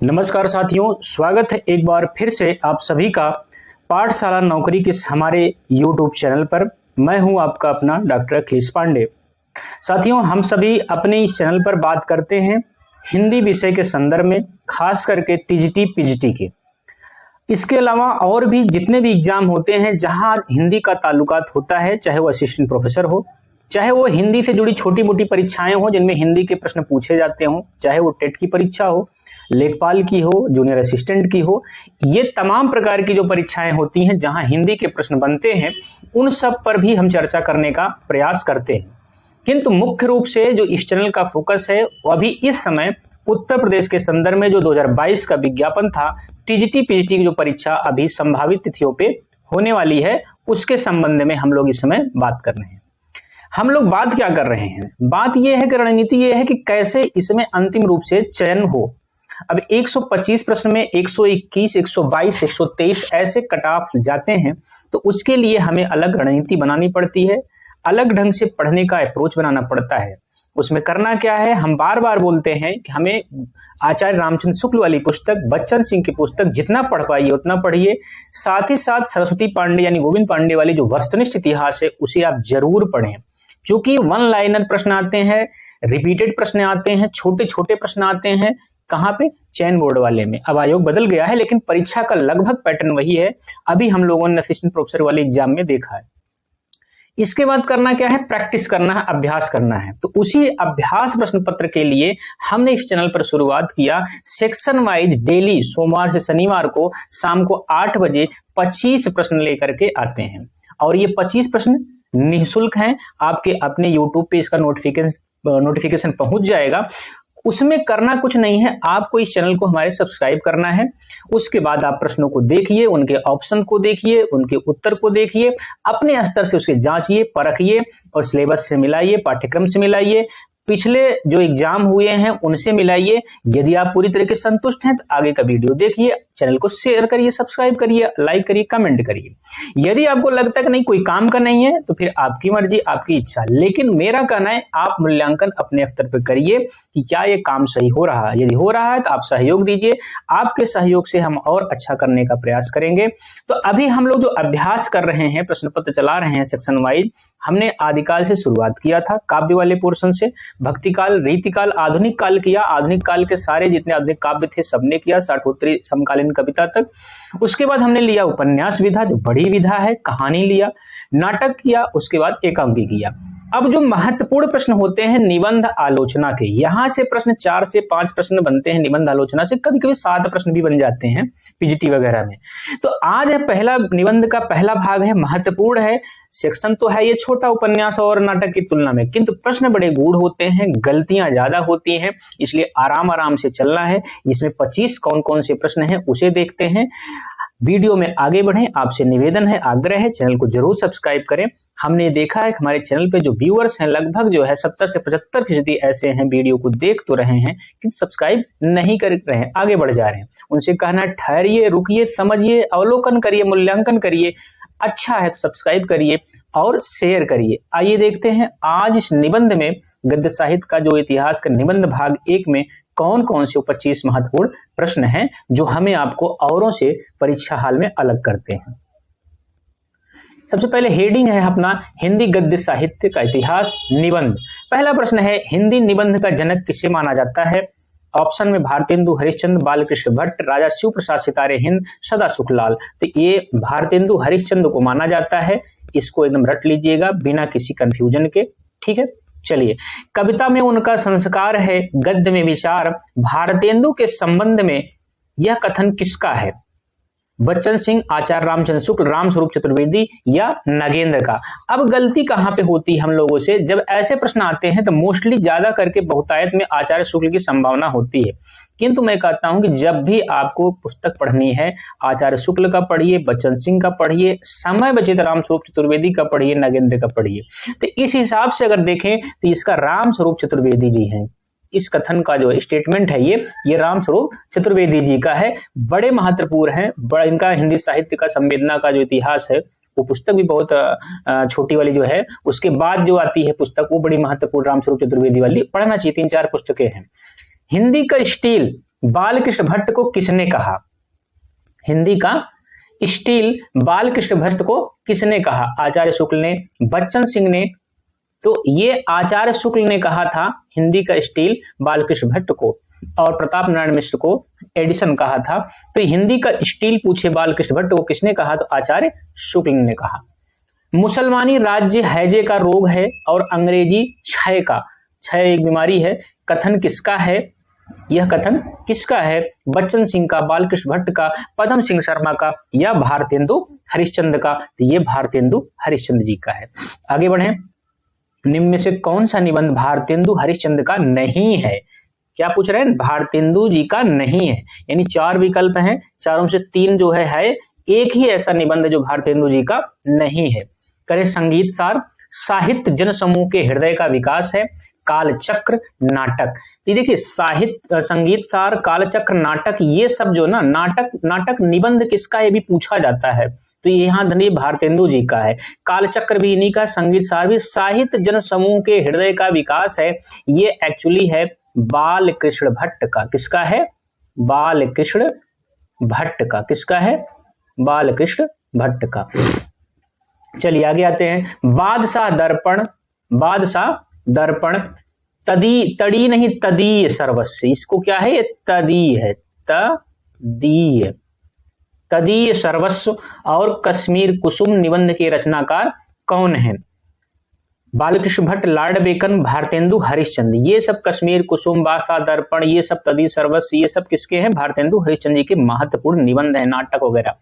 नमस्कार साथियों, स्वागत है एक बार फिर से आप सभी का पाठशाला नौकरी के हमारे YouTube चैनल पर। मैं हूं आपका अपना डॉक्टर अखिलेश पांडे। साथियों, हम सभी अपने इस चैनल पर बात करते हैं हिंदी विषय के संदर्भ में, खास करके टीजीटी पीजीटी के। इसके अलावा और भी जितने भी एग्जाम होते हैं जहां हिंदी का ताल्लुकात होता है, चाहे वो असिस्टेंट प्रोफेसर हो, चाहे वो हिंदी से जुड़ी छोटी मोटी परीक्षाएं हो जिनमें हिंदी के प्रश्न पूछे जाते हों, चाहे वो टेट की परीक्षा हो, लेखपाल की हो, जूनियर असिस्टेंट की हो, ये तमाम प्रकार की जो परीक्षाएं होती हैं जहां हिंदी के प्रश्न बनते हैं, उन सब पर भी हम चर्चा करने का प्रयास करते हैं। किंतु मुख्य रूप से जो इस चैनल का फोकस है वो अभी इस समय उत्तर प्रदेश के संदर्भ में जो 2022 का विज्ञापन था, टीजीटी पीजीटी की जो परीक्षा अभी संभावित तिथियों पे होने वाली है, उसके संबंध में हम लोग इस समय बात कर रहे हैं। हम लोग बात क्या कर रहे हैं? बात यह है कि रणनीति यह है कि कैसे इसमें अंतिम रूप से चयन हो। अब 125 प्रश्न में 121, 122, 123 ऐसे कट ऑफ जाते हैं, तो उसके लिए हमें अलग रणनीति बनानी पड़ती है, अलग ढंग से पढ़ने का अप्रोच बनाना पड़ता है। उसमें करना क्या है, हम बार बार बोलते हैं कि हमें आचार्य रामचंद्र शुक्ल वाली पुस्तक, बच्चन सिंह की पुस्तक जितना पढ़ पाइए उतना पढ़िए। साथ ही साथ सरस्वती पांडे यानी गोविंद पांडे वाली जो वस्तुनिष्ठ इतिहास है उसे आप जरूर पढ़ें, क्योंकि वन लाइनर प्रश्न आते हैं, रिपीटेड प्रश्न आते हैं, छोटे छोटे प्रश्न आते हैं। कहाँ पे? चयन बोर्ड वाले में। अब आयोग बदल गया है लेकिन परीक्षा का लगभग पैटर्न वही है, अभी हम लोगों ने असिस्टेंट प्रोफेसर वाले एग्जाम में देखा है। इसके बाद करना क्या है? प्रैक्टिस करना है, अभ्यास करना है। तो उसी अभ्यास प्रश्न पत्र के लिए हमने इस चैनल पर शुरुआत किया, सेक्शन वाइज डेली सोमवार से शनिवार को शाम को 8 बजे 25 प्रश्न लेकर के आते हैं, और ये 25 प्रश्न निःशुल्क हैं। आपके अपने यूट्यूब पे इसका नोटिफिकेशन पहुंच जाएगा। उसमें करना कुछ नहीं है, आपको इस चैनल को हमारे सब्सक्राइब करना है। उसके बाद आप प्रश्नों को देखिए, उनके ऑप्शन को देखिए, उनके उत्तर को देखिए, अपने स्तर से उसके जांचिए, परखिए और सिलेबस से मिलाइए, पाठ्यक्रम से मिलाइए, पिछले जो एग्जाम हुए हैं उनसे मिलाइए। यदि आप पूरी तरह से संतुष्ट हैं तो आगे का वीडियो देखिए, चैनल को शेयर करिए, सब्सक्राइब करिए, लाइक करिए, कमेंट करिए। यदि आपको लगता है कि नहीं कोई काम का नहीं है तो फिर आपकी मर्जी, आपकी इच्छा, लेकिन मेरा कहना है आप मूल्यांकन अपने स्तर पर करिए कि क्या ये काम सही हो रहा है। यदि हो रहा है तो आप सहयोग दीजिए, आपके सहयोग से हम और अच्छा करने का प्रयास करेंगे। तो अभी हम लोग जो अभ्यास कर रहे हैं, प्रश्न पत्र चला रहे हैं सेक्शन वाइज। हमने आदिकाल से शुरुआत किया था, काव्य वाले पोर्शन से, भक्ति काल, रीति काल, आधुनिक काल किया। आधुनिक काल के सारे जितने आधुनिक काव्य थे सबने किया, साठोत्तरी समकालीन कविता तक। उसके बाद हमने लिया उपन्यास विधा, जो बड़ी विधा है, कहानी लिया, नाटक किया, उसके बाद एकांकी किया। अब जो महत्वपूर्ण प्रश्न होते हैं निबंध आलोचना के, यहां से प्रश्न 4 से 5 प्रश्न बनते हैं निबंध आलोचना से, कभी कभी 7 प्रश्न भी बन जाते हैं पीजीटी वगैरह में। तो आज है पहला निबंध का पहला भाग है, महत्वपूर्ण है। सेक्शन तो है ये छोटा उपन्यास और नाटक की तुलना में, किंतु प्रश्न बड़े गूढ़ होते हैं, गलतियां ज्यादा होती हैं, इसलिए आराम आराम से चलना है। इसमें 25 कौन कौन से प्रश्न हैं उसे देखते हैं। वीडियो में आगे बढ़ें, आपसे निवेदन है, आग्रह है, चैनल को जरूर सब्सक्राइब करें। हमने देखा है कि हमारे चैनल पे जो व्यूअर्स हैं लगभग जो है 70 से 75% ऐसे हैं, वीडियो को देख तो रहे हैं किंतु सब्सक्राइब नहीं कर रहे हैं, आगे बढ़ जा रहे हैं। उनसे कहना ठहरिए, रुकिए, समझिए, अवलोकन करिए, मूल्यांकन करिए। अच्छा है तो सब्सक्राइब करिए और शेयर करिए। आइए देखते हैं आज इस निबंध में, गद्य साहित्य का जो इतिहास का निबंध भाग 1 में कौन कौन से 25 महत्वपूर्ण प्रश्न हैं जो हमें आपको औरों से परीक्षा हाल में अलग करते हैं। सबसे पहले हेडिंग है अपना, हिंदी गद्य साहित्य का इतिहास निबंध। पहला प्रश्न है, हिंदी निबंध का जनक किसे माना जाता है? ऑप्शन में भारतेंदु हरिश्चंद्र, बालकृष्ण भट्ट, राजा शिव प्रसाद सितारे हिंद, सदा सुखलाल। तो ये भारतेंदु हरिश्चंद्र को माना जाता है, इसको एकदम रट लीजिएगा बिना किसी कंफ्यूजन के, ठीक है। चलिए, कविता में उनका संस्कार है, गद्य में विचार। भारतेंदु के संबंध में यह कथन किसका है? बच्चन सिंह, आचार्य रामचंद्र शुक्ल, रामस्वरूप चतुर्वेदी या नगेंद्र का? अब गलती कहां पे होती है हम लोगों से? जब ऐसे प्रश्न आते हैं तो मोस्टली ज्यादा करके बहुतायत में आचार्य शुक्ल की संभावना होती है, किंतु मैं कहता हूं कि जब भी आपको पुस्तक पढ़नी है, आचार्य शुक्ल का पढ़िए, बच्चन सिंह का पढ़िए, समय बचे तो रामस्वरूप चतुर्वेदी का पढ़िए, नगेंद्र का पढ़िए। तो इस हिसाब से अगर देखें तो इसका रामस्वरूप चतुर्वेदी जी हैं। इस कथन का जो स्टेटमेंट है ये रामस्वरूप चतुर्वेदी जी का है, बड़े महत्वपूर्ण है। बड़ा इनका हिंदी साहित्य का संवेदना का जो इतिहास है, वो पुस्तक भी बहुत छोटी वाली जो है, उसके बाद जो आती है पुस्तक वो बड़ी महत्वपूर्ण, रामस्वरूप चतुर्वेदी वाली पढ़ना चाहिए। 3-4 पुस्तकें हैं। हिंदी का स्टील बालकृष्ण भट्ट को किसने कहा? हिंदी का स्टील बालकृष्ण भट्ट को किसने कहा? आचार्य शुक्ल ने, बच्चन सिंह ने? तो ये आचार्य शुक्ल ने कहा था हिंदी का स्टील बालकृष्ण भट्ट को, और प्रताप नारायण मिश्र को एडिसन कहा था। तो हिंदी का स्टील पूछे बालकृष्ण भट्ट को किसने कहा? तो आचार्य शुक्ल ने कहा। मुसलमानी राज्य हैजे का रोग है और अंग्रेजी क्षय का, क्षय एक बीमारी है, कथन किसका है? यह कथन किसका है? बच्चन सिंह का, बालकृष्ण भट्ट का, पद्म सिंह शर्मा का, या भारतेंदु हरिश्चंद्र का? तो ये भारतेंदु हरिश्चंद्र जी का है। आगे बढ़े। निम्न में से कौन सा निबंध भारतेंदु हरिश्चंद्र का नहीं है? क्या पूछ रहे हैं? भारतेंदु जी का नहीं है, यानी 4 विकल्प हैं, चारों से 3 जो है एक ही ऐसा निबंध जो भारतेंदु जी का नहीं है। करें संगीत सार, साहित्य जन समूह के हृदय का विकास है, कालचक्र, नाटक। तो देखिए साहित्य, संगीत सार, कालचक्र, नाटक, ये सब जो ना नाटक निबंध किसका है भी पूछा जाता है, तो यहाँ धनिए भारतेंदु जी का है। कालचक्र भी इन्हीं का, संगीत सार भी। साहित्य जन समूह के हृदय का विकास है, ये एक्चुअली है बालकृष्ण भट्ट का। किसका है? बालकृष्ण भट्ट का। किसका है? बालकृष्ण भट्ट का। चलिए आगे आते हैं। बादशाह दर्पण, बादशाह दर्पण, तड़ी नहीं तदीय सर्वस्व, इसको क्या है? ये तदीय है, तदीय सर्वस्व। और कश्मीर कुसुम निबंध के रचनाकार कौन है? Balkrishna Bhatt, lord Bacon, Bharatendu Harishchandra. ये सब कश्मीर कुसुम, बादशाह दर्पण, ये सब तदीय सर्वस्व, ये सब किसके हैं? भारतेंदु हरिश्चंद्र जी के महत्वपूर्ण निबंध है, नाटक वगैरह।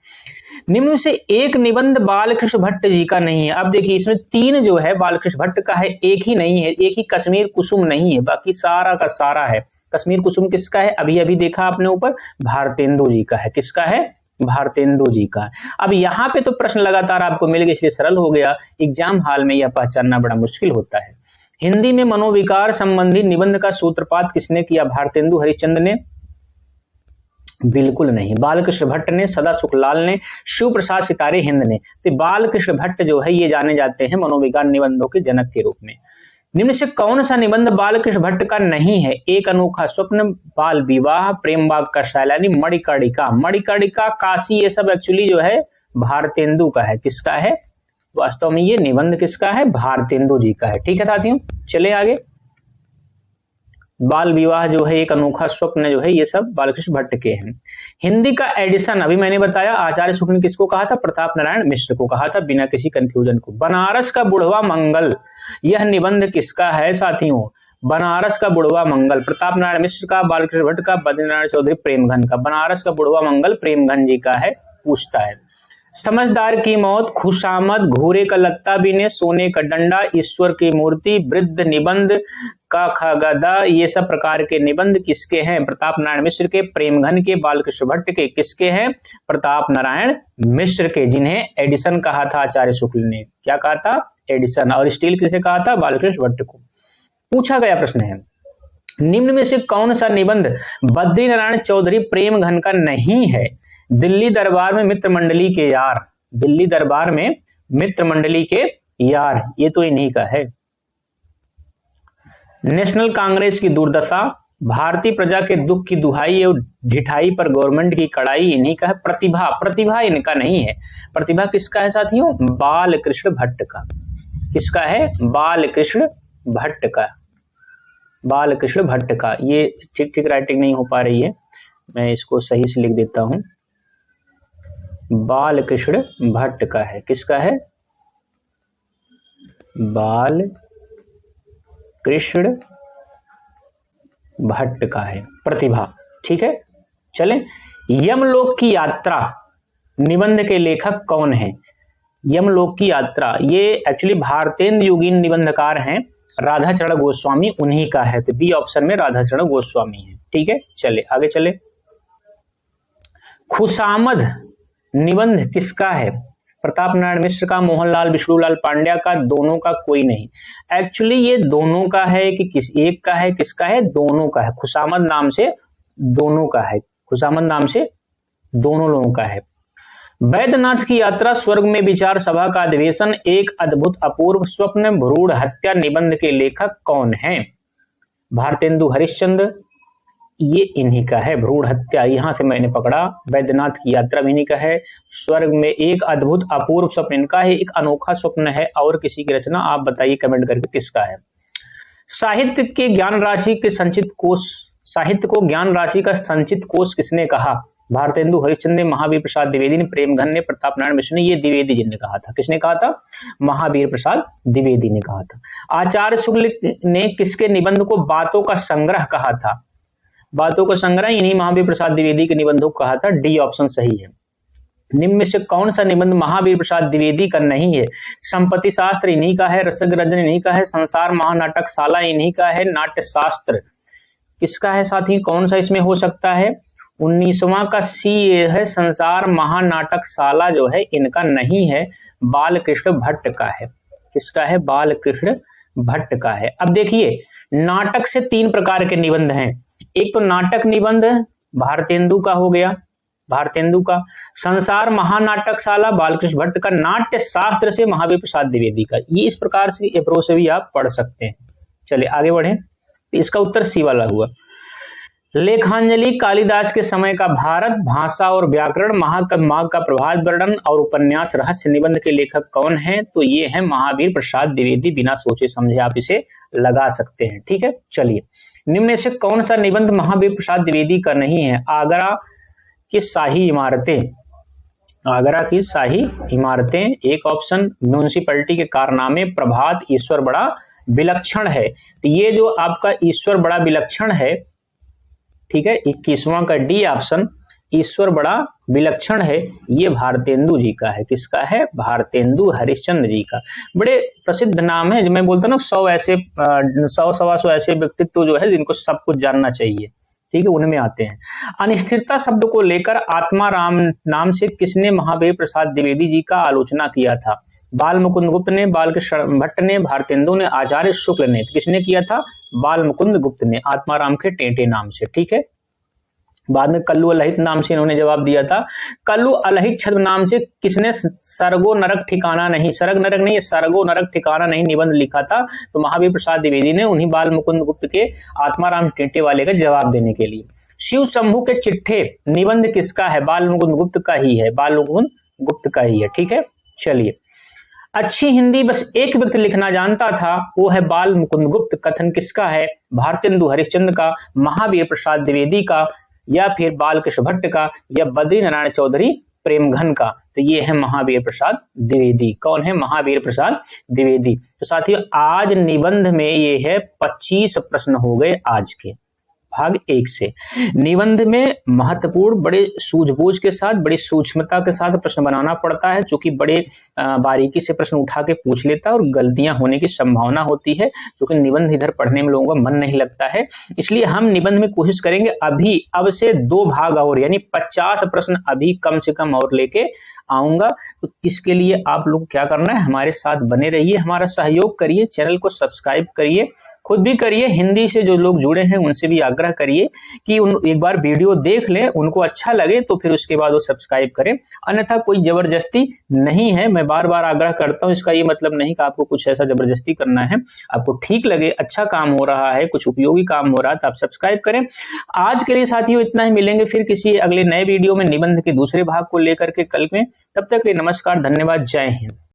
निम्न में से एक निबंध बालकृष्ण भट्ट जी का नहीं है। अब देखिए इसमें 3 जो है बालकृष्ण भट्ट का है, एक ही नहीं है, एक ही कश्मीर कुसुम नहीं है, बाकी सारा का सारा है। कश्मीर कुसुम किसका है? अभी देखा आपने ऊपर, भारतेंदु जी का है। किसका है? भारतेंदु जी का। अब यहाँ पे तो प्रश्न लगातार आपको मिल गए, इसलिए सरल हो गया। एग्जाम हॉल में यह पहचानना बड़ा मुश्किल होता है। हिंदी में मनोविकार संबंधी निबंध का सूत्रपात किसने किया? भारतेंदु हरिश्चंद्र ने? बिल्कुल नहीं। बालकृष्ण भट्ट ने, सदा सुखलाल ने, शिव प्रसाद सितारे हिंद ने। तो बालकृष्ण भट्ट जो है ये जाने जाते हैं मनोविज्ञान निबंधों के जनक के रूप में। निम्न से कौन सा निबंध बालकृष्ण भट्ट का नहीं है? एक अनोखा स्वप्न, बाल विवाह, प्रेम बाग का सैलानी, मणिकर्णिका, काशी, ये सब एक्चुअली जो है भारतेंदु का है। किसका है? वास्तव में ये निबंध किसका है? भारतेंदु जी का है। ठीक है साथियों, चले आगे। बाल विवाह जो है, एक अनोखा स्वप्न जो है, ये सब बालकृष्ण भट्ट के हैं। हिंदी का एडिशन अभी मैंने बताया, आचार्य शुक्ल ने किसको कहा था? प्रताप नारायण मिश्र को कहा था, बिना किसी कंफ्यूजन को। बनारस का बुढ़वा मंगल, यह निबंध किसका है साथियों? बनारस का बुढ़वा मंगल, प्रताप नारायण मिश्र का, बालकृष्ण भट्ट का, बद्रीनारायण चौधरी प्रेमघन का। बनारस का बुढ़वा मंगल प्रेमघन जी का है, पूछता है। समझदार की मौत, खुशामद, घूरे का लत्ता बीने, सोने का डंडा, ईश्वर की मूर्ति, वृद्ध निबंध का खगदा, ये सब प्रकार के निबंध किसके हैं? प्रताप नारायण मिश्र के, प्रेमघन के, बालकृष्ण भट्ट के। किसके हैं? प्रताप नारायण मिश्र के, जिन्हें एडिसन कहा था आचार्य शुक्ल ने। क्या कहा था? एडिसन। और स्टील किसे कहा था? बालकृष्ण भट्ट को। पूछा गया प्रश्न है, निम्न में से कौन सा निबंध बद्रीनारायण चौधरी प्रेमघन का नहीं है? दिल्ली दरबार में मित्र मंडली के यार, दिल्ली दरबार में मित्र मंडली के यार, ये तो इन्हीं का है। नेशनल कांग्रेस की दुर्दशा, भारतीय प्रजा के दुख की दुहाई और ढिठाई पर गवर्नमेंट की कड़ाई, इन्हीं का है। प्रतिभा इनका नहीं है। प्रतिभा किसका है साथियों? बालकृष्ण भट्ट का। किसका है? बालकृष्ण भट्ट का। बालकृष्ण भट्ट का। ये ठीक राइटिंग नहीं हो पा रही है, मैं इसको सही से लिख देता हूं। बालकृष्ण भट्ट का है। किसका है? बालकृष्ण भट्ट का है। प्रतिभा। ठीक है, चलें। यमलोक की यात्रा निबंध के लेखक कौन है? यमलोक की यात्रा, ये एक्चुअली भारतेंदु युगीन निबंधकार हैं, राधाचरण गोस्वामी उन्हीं का है। तो बी ऑप्शन में राधाचरण गोस्वामी है। ठीक है, चले आगे चले। खुशामद निबंध किसका है? प्रताप नारायण मिश्र का, मोहनलाल विष्णुलाल पांड्या का, दोनों का? कोई नहीं। एक्चुअली ये दोनों का है कि किस एक का है? किसका है? दोनों का है। खुशामद नाम से दोनों का है। खुशामद नाम से दोनों लोगों का है। वैद्यनाथ की यात्रा, स्वर्ग में विचार सभा का अधिवेशन, एक अद्भुत अपूर्व स्वप्न, भ्रूण हत्या निबंध के लेखक कौन हैं? भारतेंदु हरिश्चंद्र, ये इन्हीं का है। भ्रूण हत्या यहाँ से मैंने पकड़ा। वैद्यनाथ की यात्रा भी इन्हीं का है। स्वर्ग में एक अद्भुत अपूर्व स्वप्न इनका है। एक अनोखा स्वप्न है और किसी की रचना, आप बताइए कमेंट करके किसका है। साहित्य के ज्ञान राशि के संचित कोश, साहित्य को ज्ञान राशि का संचित कोश किसने कहा? भारतेंदु हरिश्चंद्र ने, महावीर प्रसाद द्विवेदी ने, प्रेमघन ने, प्रताप नारायण मिश्र ने। ये द्विवेदी जी ने कहा था। किसने कहा था? महावीर प्रसाद द्विवेदी ने कहा था। आचार्य शुक्ल ने किसके निबंध को बातों का संग्रह कहा था? बातों का संग्रह इन्हीं महावीर प्रसाद द्विवेदी के निबंधों को कहा था। डी ऑप्शन सही है। निम्न में से कौन सा निबंध महावीर प्रसाद द्विवेदी का नहीं है? संपत्ति शास्त्र इन्हीं का है। रसग्रंथन इन्हीं का है। संसार महानाटक शाला इन्हीं का है। नाट्य शास्त्र किसका है साथी? कौन सा इसमें हो सकता है? 19वां का सी ये है। संसार महानाटक शाला जो है इनका नहीं है, बालकृष्ण भट्ट का है। किसका है? बालकृष्ण भट्ट का है। अब देखिए, नाटक से 3 प्रकार के निबंध हैं। एक तो नाटक निबंध भारतेंदु का हो गया, भारतेंदु का। संसार महानाटकशाला बालकृष्ण भट्ट का। नाट्य शास्त्र से महावीर प्रसाद द्विवेदी का। ये इस प्रकार से अप्रोच से भी आप पढ़ सकते हैं। चलिए आगे बढ़े। इसका उत्तर सी वाला हुआ। लेखांजलि कालिदास के समय का भारत, भाषा और व्याकरण, माघ का प्रभात वर्णन और उपन्यास रहस्य निबंध के लेखक कौन हैं? तो ये है महावीर प्रसाद द्विवेदी। बिना सोचे समझे आप इसे लगा सकते हैं। ठीक है, चलिए। निम्न से कौन सा निबंध महावीर प्रसाद द्विवेदी का नहीं है? आगरा की शाही इमारतें, आगरा की शाही इमारतें एक ऑप्शन। म्यूनिसिपैलिटी के कारनामे, प्रभात, ईश्वर बड़ा विलक्षण है। तो ये जो आपका ईश्वर बड़ा विलक्षण है, ठीक है, 21वां का डी ऑप्शन, ईश्वर बड़ा विलक्षण है, ये भारतेंदु जी का है। किसका है? भारतेंदु हरिश्चंद्र जी का। बड़े प्रसिद्ध नाम है। जो मैं बोलता हूँ ना, 100 सवा 100 ऐसे व्यक्तित्व जो है जिनको सब कुछ जानना चाहिए, ठीक है, उनमें आते हैं। अनिश्चितता शब्द को लेकर आत्माराम नाम से किसने महावीर प्रसाद द्विवेदी जी का आलोचना किया था? बाल मुकुंद गुप्त ने, बालकृष्ण भट्ट ने, भारतेंदु ने, आचार्य शुक्ल ने। किसने किया था? बाल मुकुंद गुप्त ने, आत्माराम के टेंटे नाम से। ठीक है, बाद में कल्लू अलहित नाम से इन्होंने जवाब दिया था। कल्लू अलहित छद्म नाम से किसने सर्गो नरक ठिकाना नहीं, सरग नरक नहीं, सर्गो नरक ठिकाना नहीं निबंध लिखा था? तो महावीर प्रसाद द्विवेदी ने, उन्हीं बाल मुकुंद गुप्त के आत्माराम टेंटे वाले का जवाब देने के लिए। शिव शंभू के चिट्ठे निबंध किसका है? बाल मुकुंद गुप्त का ही है, बाल मुकुंद गुप्त का ही है। ठीक है, चलिए। अच्छी हिंदी बस एक व्यक्ति लिखना जानता था, वो है बाल मुकुंद गुप्त। कथन किसका है? भारतेंदु हरिश्चंद्र का, महावीर प्रसाद द्विवेदी का, या फिर बालकृष्ण भट्ट का, या बद्री नारायण चौधरी प्रेमघन का? तो ये है महावीर प्रसाद द्विवेदी। कौन है? महावीर प्रसाद द्विवेदी। तो साथियों, आज निबंध में ये है 25 प्रश्न हो गए आज के भाग 1 से। निबंध में महत्वपूर्ण, बड़े सूझबूझ के साथ, बड़ी सूक्ष्मता के साथ प्रश्न बनाना पड़ता है, क्योंकि बड़े बारीकी से प्रश्न उठा के पूछ लेता है और गलतियां होने की संभावना होती है, क्योंकि निबंध इधर पढ़ने में लोगों का मन नहीं लगता है। इसलिए हम निबंध में कोशिश करेंगे अभी, अब से 2 भाग और, यानी 50 प्रश्न अभी कम से कम और लेके आऊंगा। तो इसके लिए आप लोग क्या करना है? हमारे साथ बने रहिए, हमारा सहयोग करिए, चैनल को सब्सक्राइब करिए, खुद भी करिए। हिंदी से जो लोग जुड़े हैं उनसे भी आग्रह करिए कि एक बार वीडियो देख लें, उनको अच्छा लगे तो फिर उसके बाद वो सब्सक्राइब करें। अन्यथा कोई जबरदस्ती नहीं है, मैं बार बार आग्रह करता हूं। इसका ये मतलब नहीं कि आपको कुछ ऐसा जबरदस्ती करना है। आपको ठीक लगे, अच्छा काम हो रहा है, कुछ उपयोगी काम हो रहा है, तो आप सब्सक्राइब करें। आज के लिए साथियों इतना ही। मिलेंगे फिर किसी अगले नए वीडियो में निबंध के दूसरे भाग को लेकर के कल में। तब तक के लिए नमस्कार, धन्यवाद, जय हिंद।